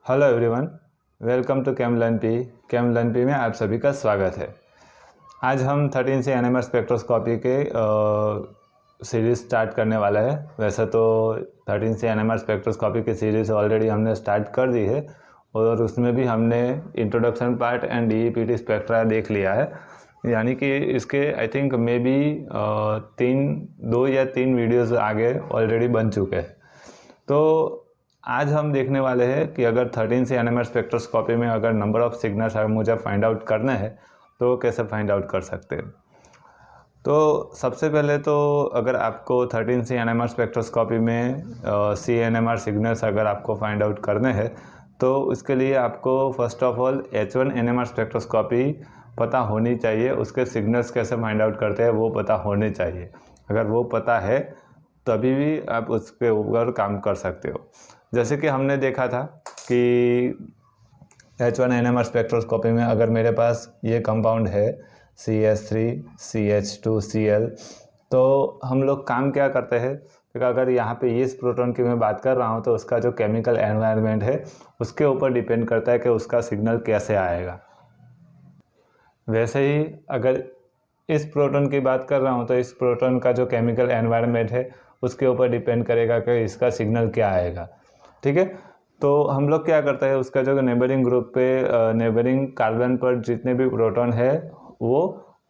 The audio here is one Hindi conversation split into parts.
Hello everyone, welcome to chem learn P में आप सभी का स्वागत है। आज हम 13C एनएमआर स्पेक्ट्रोस्कोपी के सीरीज़ स्टार्ट करने वाला है। वैसे तो 13C एनएमआर स्पेक्ट्रोस्कोपी की सीरीज़ ऑलरेडी हमने स्टार्ट कर दी है और उसमें भी हमने introduction part and DEPT spectra देख लिया है। यानी कि इसके आई थिंक मे बी 2 या 3 वीडियोज़ आगे ऑलरेडी बन चुके हैं। तो आज हम देखने वाले हैं कि अगर 13C एनएमआर स्पेक्ट्रोस्कोपी में अगर नंबर ऑफ सिग्नल्स अगर मुझे फाइंड आउट करना है तो कैसे फाइंड आउट कर सकते हैं। तो सबसे पहले तो अगर आपको 13C एनएमआर स्पेक्ट्रोस्कोपी में CNMR सिग्नल्स अगर आपको फाइंड आउट करने हैं तो उसके लिए आपको first of all H1 NMR spectroscopy पता होनी चाहिए। उसके सिग्नल्स कैसे फाइंड आउट करते हैं वो पता होने चाहिए। अगर वो पता है तभी भी आप उसके ऊपर काम कर सकते हो। जैसे कि हमने देखा था कि H1 एनएमआर स्पेक्ट्रोस्कोपी में अगर मेरे पास ये कंपाउंड है CH3 CH2 Cl, तो हम लोग काम क्या करते हैं कि अगर यहाँ पे इस प्रोटॉन की मैं बात कर रहा हूँ तो उसका जो केमिकल एनवायरनमेंट है उसके ऊपर डिपेंड करता है कि उसका सिग्नल कैसे आएगा। वैसे ही अगर इस प्रोटॉन की बात कर रहा हूँ तो इस प्रोटॉन का जो केमिकल एनवायरनमेंट है उसके ऊपर डिपेंड करेगा कि इसका सिग्नल क्या आएगा। ठीक है, तो हम लोग क्या करते हैं, उसका जो नेबरिंग ग्रुप पे नेबरिंग कार्बन पर जितने भी प्रोटॉन है वो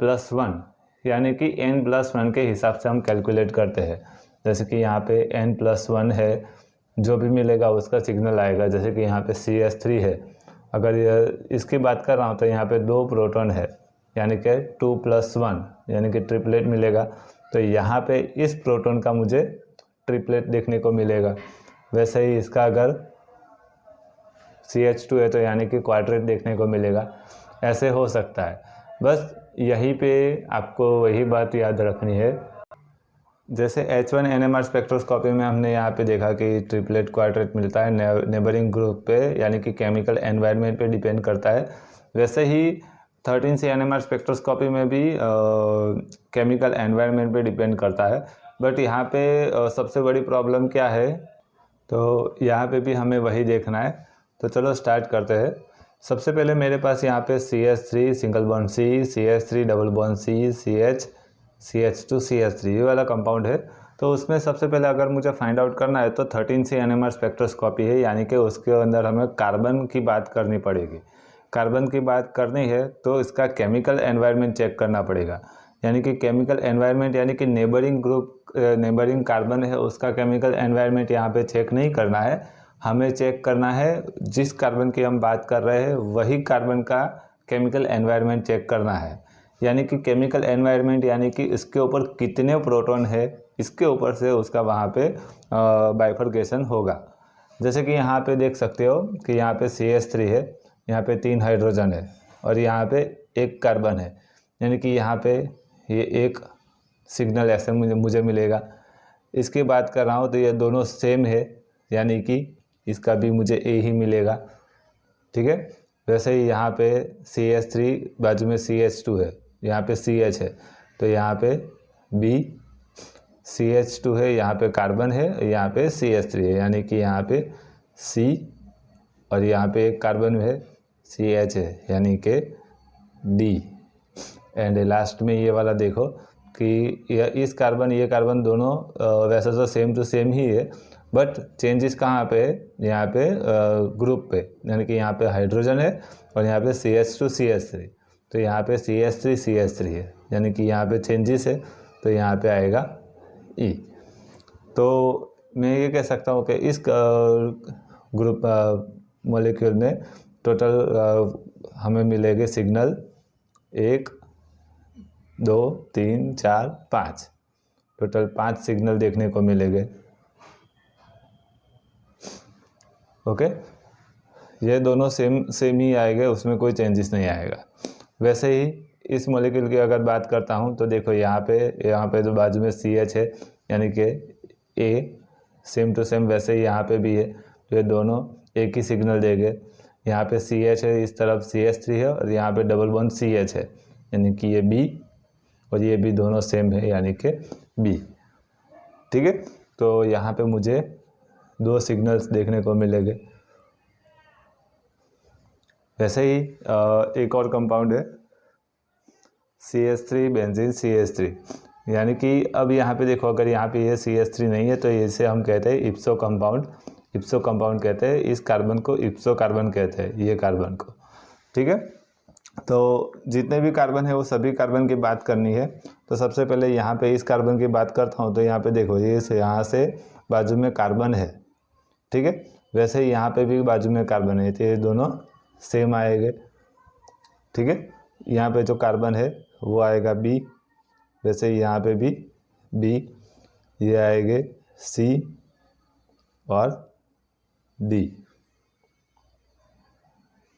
+1 यानी कि n+1 के हिसाब से हम कैलकुलेट करते हैं। जैसे कि यहाँ पे n+1 है, जो भी मिलेगा उसका सिग्नल आएगा। जैसे कि यहाँ पे CH3 है, अगर इसकी बात कर रहा हूँ तो यहाँ पे 2 प्रोटॉन है यानी कि 2+1 यानी कि ट्रिपलेट मिलेगा। तो यहाँ पे इस प्रोटॉन का मुझे ट्रिपलेट देखने को मिलेगा। वैसे ही इसका अगर CH2 है तो यानी कि क्वाड्रेट देखने को मिलेगा। ऐसे हो सकता है, बस यहीं पे आपको वही बात याद रखनी है। जैसे H1 एनएमआर स्पेक्ट्रोस्कोपी में हमने यहाँ पे देखा कि ट्रिपलेट क्वाड्रेट मिलता है नेबरिंग ग्रुप पे यानी कि केमिकल एनवायरनमेंट पे डिपेंड करता है। वैसे ही 13C एनएमआर स्पेक्ट्रोस्कोपी में भी केमिकल एनवायरनमेंट पे डिपेंड करता है। बट यहाँ पे सबसे बड़ी प्रॉब्लम क्या है, तो यहाँ पे भी हमें वही देखना है। तो चलो स्टार्ट करते हैं। सबसे पहले मेरे पास यहाँ पे CH3 single bond C, CH3 double bond C, CH, CH2 CH3 ये वाला कंपाउंड है। तो उसमें सबसे पहले अगर मुझे फाइंड आउट करना है तो 13C एनएमआर स्पेक्ट्रोस्कोपी है, यानी कि उसके अंदर हमें कार्बन की बात करनी पड़ेगी। कार्बन की बात करनी है तो इसका केमिकल एनवायरनमेंट चेक करना पड़ेगा। यानी कि केमिकल एनवायरनमेंट यानी कि नेबरिंग ग्रुप नेबरिंग कार्बन है उसका केमिकल एनवायरनमेंट यहाँ पे चेक नहीं करना है। हमें चेक करना है जिस कार्बन की हम बात कर रहे हैं वही कार्बन का केमिकल एनवायरनमेंट चेक करना है। यानी कि केमिकल एनवायरनमेंट यानी कि इसके ऊपर कितने प्रोटॉन है, इसके ऊपर से उसका वहाँ पे बाइफर्केशन होगा। जैसे कि यहाँ पे देख सकते हो कि यहाँ पे CH3 है, यहाँ पे 3 हाइड्रोजन है और यहाँ पे 1 कार्बन है। यानी कि यहाँ पे ये एक सिग्नल ऐसे मुझे मिलेगा। इसकी बात कर रहा हूँ तो ये दोनों सेम है, यानी कि इसका भी मुझे A ही मिलेगा। ठीक है, वैसे ही यहाँ पे CH3 बाजू में CH2 है, यहाँ पे CH है तो यहाँ पे B, CH2 है, यहाँ पे कार्बन है, यहाँ पे CH3 है, यानी कि यहाँ पे C और यहाँ पे एक कार्बन है CH है यानी कि D। एंड लास्ट में ये वाला देखो कि इस कार्बन ये कार्बन दोनों वैसे तो सेम टू सेम ही है, बट चेंजेस कहाँ पे है, यहाँ पे ग्रुप पे। यानी कि यहाँ पे हाइड्रोजन है और यहाँ पे CH2 CH3, तो यहाँ पे CH3 CH3 है, यानी कि यहाँ पे चेंजेस है तो यहाँ पे आएगा E। तो मैं ये कह सकता हूँ कि इस ग्रुप मॉलिक्यूल में टोटल हमें मिलेंगे सिग्नल 1 2 3 4 5, टोटल 5 सिग्नल देखने को मिलेंगे। ओके, ये दोनों सेम ही आएंगे, उसमें कोई चेंजेस नहीं आएगा। वैसे ही इस मॉलिक्यूल की अगर बात करता हूँ तो देखो यहाँ पे तो बाजू में CH है यानी कि A सेम टू सेम, वैसे ही यहाँ पे भी है, तो ये दोनों एक ही सिग्नल देंगे। यहाँ पे CH है, इस तरफ CH3 है और यहाँ पे डबल बॉन्ड CH है यानी कि ये B और ये भी दोनों सेम है यानी कि B। ठीक है, तो यहाँ पे मुझे 2 सिग्नल्स देखने को मिलेंगे। वैसे ही एक और कंपाउंड है CH3 बेंजीन CH3, यानी कि अब यहाँ पे देखो, अगर यहाँ पे ये CH3 नहीं है तो इसे हम कहते हैं इप्सो कंपाउंड। इप्सो कंपाउंड कहते हैं इस कार्बन को, इप्सो कार्बन कहते हैं ये कार्बन को। ठीक है, तो जितने भी कार्बन है वो सभी कार्बन की बात करनी है। तो सबसे पहले यहाँ पे इस कार्बन की बात करता हूँ। तो यहाँ पे देखो, ये यहाँ से बाजू में कार्बन है, ठीक है। वैसे ही यहाँ पे भी बाजू में कार्बन है, तो ये दोनों सेम आएंगे, ठीक है। यहाँ पे जो कार्बन है वो आएगा B, वैसे ही यहाँ पे भी B, ये आएंगे C और D।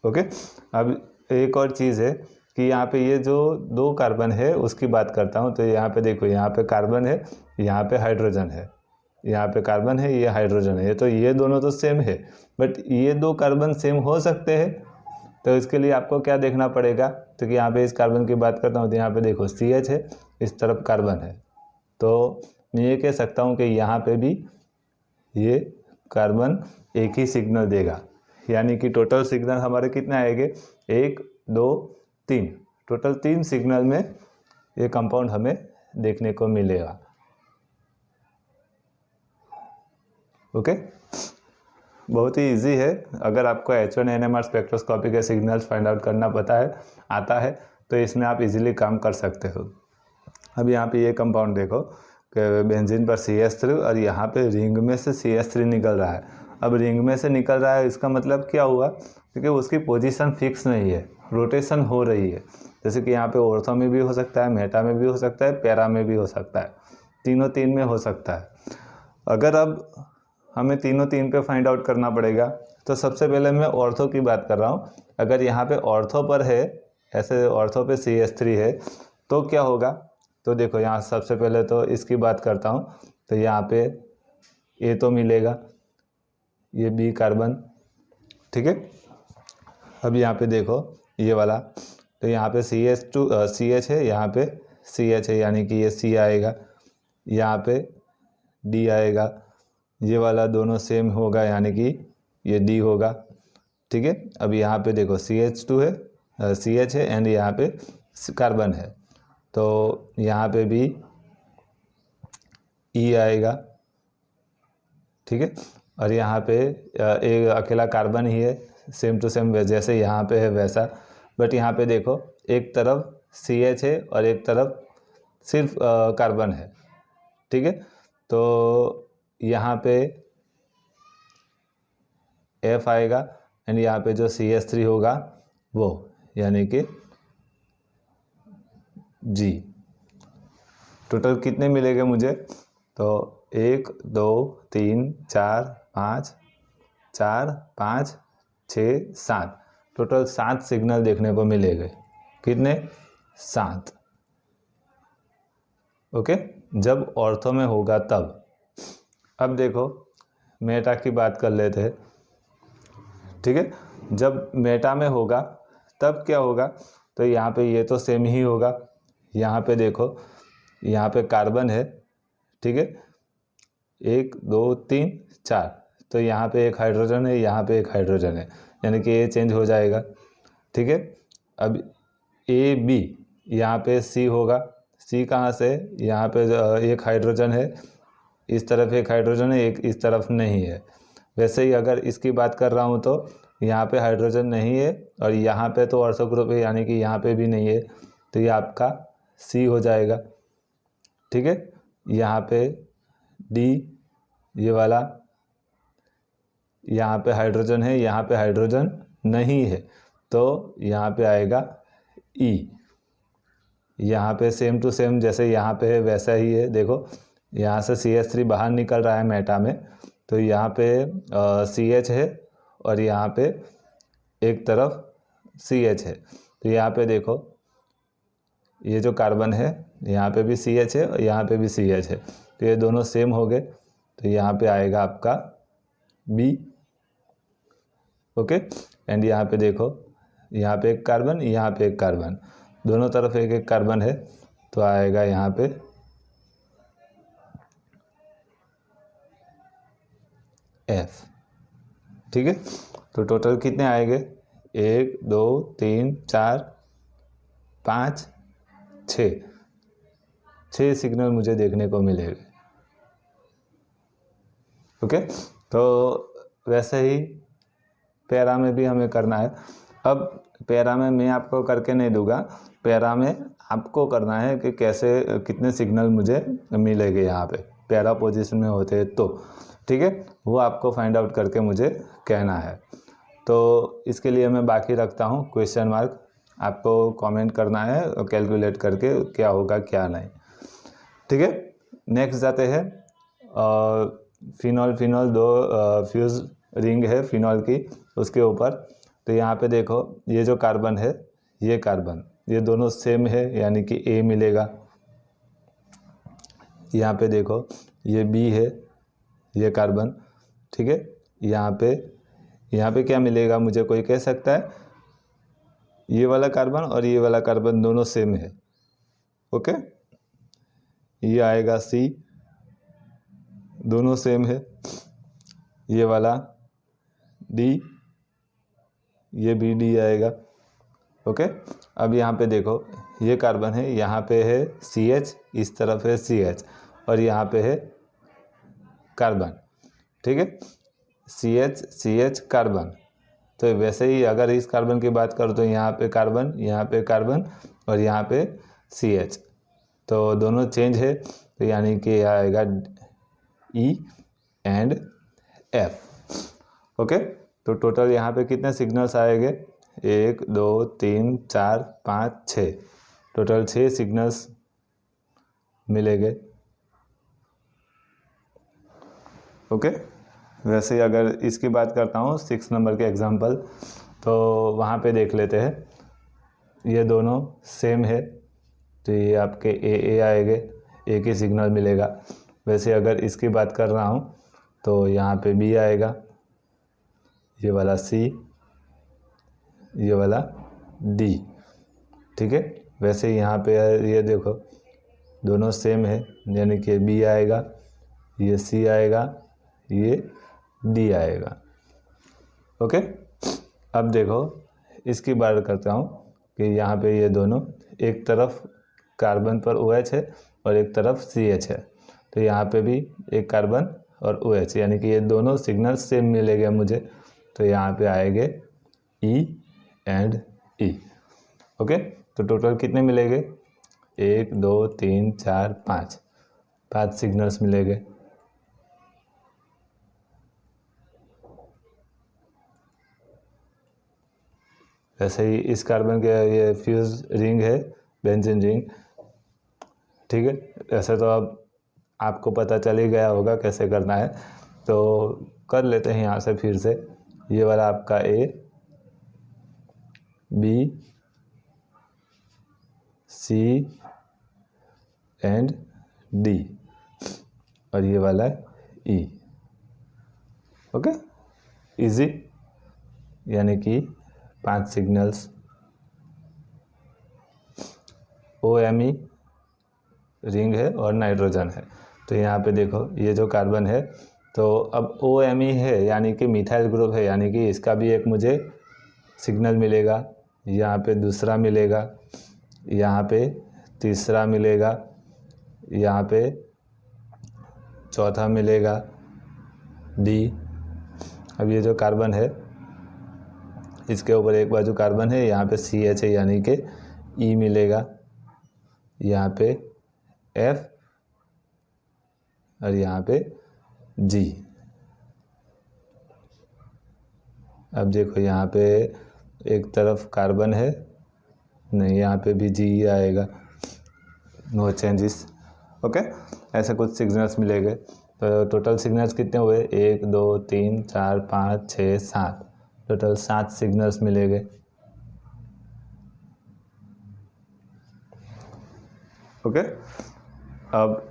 ओके, अब एक और चीज़ है कि यहाँ पे ये जो दो कार्बन है उसकी बात करता हूँ। तो यहाँ पे देखो, यहाँ पे कार्बन है, यहाँ पे हाइड्रोजन है, यहाँ पे कार्बन है, ये हाइड्रोजन है। तो ये दोनों तो सेम है, बट ये दो कार्बन सेम हो सकते हैं। तो इसके लिए आपको क्या देखना पड़ेगा, तो कि यहाँ पे इस कार्बन की बात करता हूँ तो यहाँ पे देखो CH है, इस तरफ कार्बन है। तो मैं ये कह सकता हूँ कि यहाँ पे भी ये कार्बन एक ही सिग्नल देगा, यानी कि टोटल सिग्नल हमारे कितने आएंगे, 1 2 3, टोटल 3 सिग्नल में ये कंपाउंड हमें देखने को मिलेगा। ओके, बहुत ही इजी है। अगर आपको H1NMR स्पेक्ट्रोस्कोपी के सिग्नल्स फाइंड आउट करना आता है तो इसमें आप इजीली काम कर सकते हो। अब यहाँ पे ये कंपाउंड देखो कि बेंजीन पर CH3 और यहाँ पे रिंग में से CH3 निकल रहा है। अब रिंग में से निकल रहा है, इसका मतलब क्या हुआ, क्योंकि उसकी पोजीशन फिक्स नहीं है, रोटेशन हो रही है। जैसे कि यहाँ पे ऑर्थो में भी हो सकता है, मेटा में भी हो सकता है, पैरा में भी हो सकता है, तीनों तीन में हो सकता है। अगर अब हमें तीनों तीन पे फाइंड आउट करना पड़ेगा, तो सबसे पहले मैं ऑर्थो की बात कर रहा हूँ। अगर यहाँ पे ऑर्थो पर है, ऐसे ऑर्थो पे CH3 है, तो क्या होगा, तो देखो यहाँ सबसे पहले तो इसकी बात करता हूँ। तो यहाँ पे ए तो मिलेगा, ये B कार्बन, ठीक है। अब यहाँ पे देखो ये वाला, तो यहाँ पे CH है, यहाँ पे CH है, यानी कि ये C आएगा, यहाँ पे D आएगा, ये वाला दोनों सेम होगा, यानी कि ये D होगा, ठीक है। अब यहाँ पे देखो CH2 है, CH है एंड यहाँ पे कार्बन है, तो यहाँ पे भी E आएगा, ठीक है। और यहाँ पे एक अकेला कार्बन ही है, सेम टू सेम जैसे यहाँ पे है वैसा, बट यहाँ पे देखो एक तरफ CH है और एक तरफ सिर्फ कार्बन है, ठीक है। तो यहाँ पे F आएगा एंड यहाँ पे जो CH3 होगा वो, यानी कि G। टोटल कितने मिलेंगे मुझे, तो 1 2 3 4 5 4 5 6 7, टोटल 7 सिग्नल देखने को मिलेंगे। कितने, 7। ओके, जब ऑर्थो में होगा तब। अब देखो मेटा की बात कर लेते हैं, ठीक है। जब मेटा में होगा तब क्या होगा, तो यहाँ पे ये तो सेम ही होगा। यहाँ पे देखो, यहाँ पे कार्बन है, ठीक है, 1 2 3 4, तो यहाँ पे एक हाइड्रोजन है, यहाँ पे एक हाइड्रोजन है, यानी कि ये चेंज हो जाएगा, ठीक है। अब AB, यहाँ पे C होगा, C कहाँ से, यहाँ पे एक हाइड्रोजन है, इस तरफ एक हाइड्रोजन है, एक इस तरफ नहीं है। वैसे ही अगर इसकी बात कर रहा हूँ तो यहाँ पे हाइड्रोजन नहीं है और यहाँ पे तो ऑर्थो ग्रुप है, यानी कि यहाँ पे भी नहीं है, तो ये आपका C हो जाएगा, ठीक है। यहाँ पे D, ये वाला, यहाँ पे हाइड्रोजन है, यहाँ पे हाइड्रोजन नहीं है, तो यहाँ पे आएगा E। यहाँ पे सेम टू सेम जैसे यहाँ पे है वैसा ही है। देखो यहाँ से CH3 बाहर निकल रहा है मेटा में, तो यहाँ पे CH है और यहाँ पे एक तरफ CH है। तो यहाँ पे देखो ये जो कार्बन है, यहाँ पे भी CH है और यहाँ पे भी CH है, तो ये दोनों सेम हो गए, तो यहाँ पे आएगा आपका B। ओके, एंड यहाँ पे देखो, यहाँ पे एक कार्बन, यहाँ पे एक कार्बन, दोनों तरफ एक एक कार्बन है, तो आएगा यहाँ पे F, ठीक है। तो टोटल कितने आएंगे, 1 2 3 4 5 6 सिग्नल मुझे देखने को मिलेंगे। ओके, तो वैसे ही पैरा में भी हमें करना है। अब पैरा में मैं आपको करके नहीं दूंगा, पैरा में आपको करना है कि कैसे कितने सिग्नल मुझे मिलेंगे यहाँ पे पैरा पोजीशन में होते हैं तो, ठीक है, वो आपको फाइंड आउट करके मुझे कहना है। तो इसके लिए मैं बाकी रखता हूँ क्वेश्चन मार्क, आपको कमेंट करना है और कैलकुलेट करके क्या होगा क्या नहीं, ठीक है। नेक्स्ट जाते हैं फिनॉल दो फ्यूज रिंग है फिनॉल की उसके ऊपर। तो यहाँ पे देखो ये जो कार्बन है ये कार्बन ये दोनों सेम है यानी कि A मिलेगा। यहाँ पे देखो ये B है ये कार्बन, ठीक है। यहाँ पे क्या मिलेगा मुझे कोई कह सकता है? ये वाला कार्बन और ये वाला कार्बन दोनों सेम है। ओके, ये आएगा C, दोनों सेम है। ये वाला D, ये भी D आएगा। ओके, अब यहाँ पे देखो ये कार्बन है, यहाँ पे है CH, इस तरफ है CH और यहाँ पे है कार्बन, ठीक है, CH कार्बन। तो वैसे ही अगर इस कार्बन की बात करो तो यहाँ पे कार्बन और यहाँ पे CH, तो दोनों चेंज है, तो यानी कि आएगा E एंड F। ओके, तो टोटल यहाँ पे कितने सिग्नल्स आएंगे? 1 2 3 4 5 6, टोटल 6 सिग्नल्स मिलेंगे। ओके, वैसे ही अगर इसकी बात करता हूँ 6 नंबर के एग्जांपल, तो वहाँ पे देख लेते हैं। ये दोनों सेम है तो ये आपके ए आएंगे, एक ही सिग्नल मिलेगा। वैसे अगर इसकी बात कर रहा हूँ तो यहाँ पे B आएगा, ये वाला C, ये वाला D, ठीक है। वैसे यहाँ पे ये देखो दोनों सेम है यानी कि B आएगा, ये C आएगा, ये D आएगा। ओके, अब देखो इसकी बात करता हूँ कि यहाँ पे ये दोनों एक तरफ कार्बन पर OH है और एक तरफ CH है, तो यहाँ पे भी एक कार्बन और OH यानी कि ये दोनों सिग्नल सेम मिलेंगे मुझे, तो यहाँ पे आएंगे E एंड E। ओके, तो टोटल कितने मिलेंगे? 1 2 3 4 5 सिग्नल्स मिलेंगे। वैसे ही इस कार्बन के ये फ्यूज रिंग है बेंजीन रिंग, ठीक है। ऐसे तो अब आपको पता चल ही गया होगा कैसे करना है, तो कर लेते हैं यहाँ से फिर से। ये वाला आपका A B C and D और ये वाला E। ओके, इजी, यानी कि 5 सिग्नल्स। OMe रिंग है और नाइट्रोजन है, तो यहाँ पे देखो ये जो कार्बन है, तो अब OMe है यानी कि मिथाइल ग्रुप है, यानी कि इसका भी एक मुझे सिग्नल मिलेगा, यहाँ पे दूसरा मिलेगा, यहाँ पे तीसरा मिलेगा, यहाँ पे चौथा मिलेगा D। अब ये जो कार्बन है इसके ऊपर एक बाजू कार्बन है, यहाँ पे CH है यानी कि E मिलेगा, यहाँ पे F और यहाँ पे G। अब देखो यहाँ पे एक तरफ कार्बन है, नहीं यहाँ पे भी G आएगा, नो चेंजेस। ओके, ऐसे कुछ सिग्नल्स मिलेंगे। तो टोटल सिग्नल्स कितने हुए? 1 2 3 4 5 6 7, टोटल 7 सिग्नल्स मिलेंगे। ओके, अब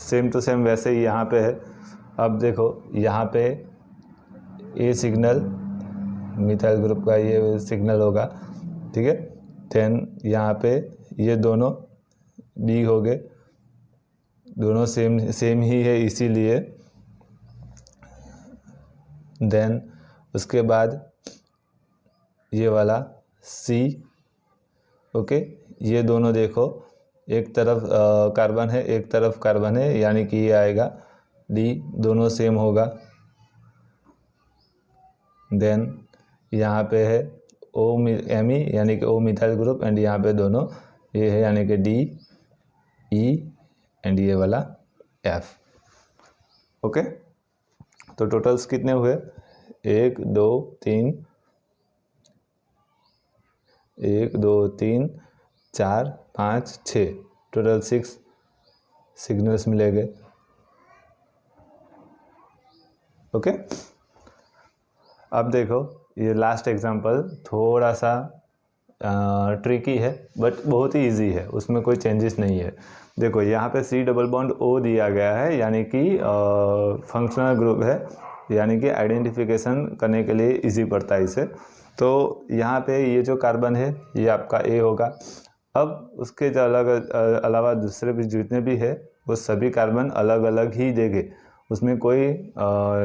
सेम टू सेम वैसे ही यहाँ पे है। अब देखो यहाँ पे ए सिग्नल मिथाइल ग्रुप का ये सिग्नल होगा, ठीक है। देन यहाँ पे ये दोनों बी हो गए, दोनों सेम ही है इसीलिए। देन उसके बाद ये वाला C। ओके, ये दोनों देखो, एक तरफ कार्बन है, एक तरफ कार्बन है, यानी कि ये आएगा D, दोनों सेम होगा। देन यहाँ पे है Me, यानी कि O मिथाइल ग्रुप, एंड यहाँ पे दोनों ये है, यानी कि D E एंड ये वाला F। ओके, तो टोटल्स कितने हुए? 1 2 3 1 2 3 4 5 6, टोटल 6 सिग्नल्स मिलेंगे। ओके, अब देखो ये लास्ट एग्जांपल थोड़ा सा ट्रिकी है, बट बहुत ही इजी है, उसमें कोई चेंजेस नहीं है। देखो यहाँ पे C डबल बॉन्ड O दिया गया है, यानी कि फंक्शनल ग्रुप है, यानी कि आइडेंटिफिकेशन करने के लिए इजी पड़ता है इसे। तो यहाँ पे ये जो कार्बन है ये आपका A होगा। अब उसके जो अलावा दूसरे भी जितने भी है वो सभी कार्बन अलग अलग ही देंगे, उसमें कोई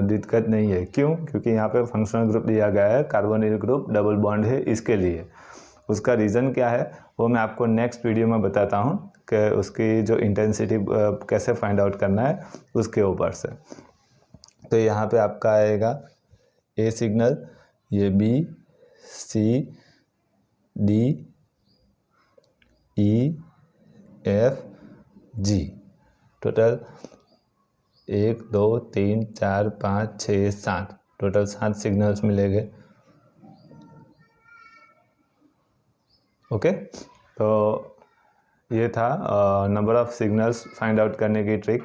दिक्कत नहीं है। क्यों? क्योंकि यहाँ पे फंक्शनल ग्रुप दिया गया है, कार्बोनिल ग्रुप डबल बॉन्ड है इसके लिए। उसका रीज़न क्या है वो मैं आपको नेक्स्ट वीडियो में बताता हूँ कि उसकी जो इंटेंसिटी कैसे फाइंड आउट करना है उसके ऊपर से। तो यहाँ पे आपका आएगा A सिग्नल, ये B C D E F G, total 1 2 3 4 5 6 7, total 7 signals मिलेंगे। ओके, तो ये था number of signals find out करने की ट्रिक।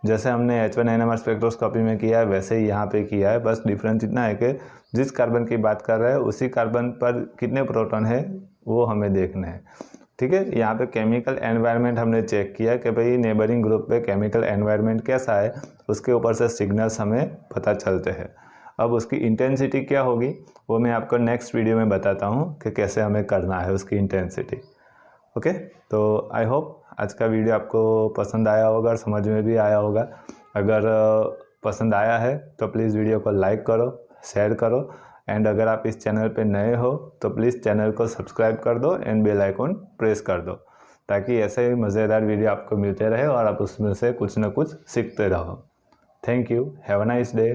जैसे हमने H1NMR स्पेक्ट्रोस्कोपी में किया है वैसे ही यहाँ पे किया है, बस डिफरेंस इतना है कि जिस कार्बन की बात कर रहे हैं उसी कार्बन पर कितने प्रोटॉन है वो हमें देखना है। ठीक है, यहाँ पे केमिकल एनवायरनमेंट हमने चेक किया कि भाई नेबरिंग ग्रुप पे केमिकल एनवायरनमेंट कैसा है, उसके ऊपर से सिग्नल्स हमें पता चलते हैं। अब उसकी इंटेंसिटी क्या होगी वो मैं आपको नेक्स्ट वीडियो में बताता हूँ कि कैसे हमें करना है उसकी इंटेंसिटी। ओके, तो आई होप आज का वीडियो आपको पसंद आया होगा और समझ में भी आया होगा। अगर पसंद आया है तो प्लीज़ वीडियो को लाइक करो, शेयर करो, एंड अगर आप इस चैनल पे नए हो तो प्लीज़ चैनल को सब्सक्राइब कर दो एंड बेल आइकॉन प्रेस कर दो, ताकि ऐसे ही मज़ेदार वीडियो आपको मिलते रहे और आप उसमें से कुछ ना कुछ सीखते रहो। Thank you, have a nice day.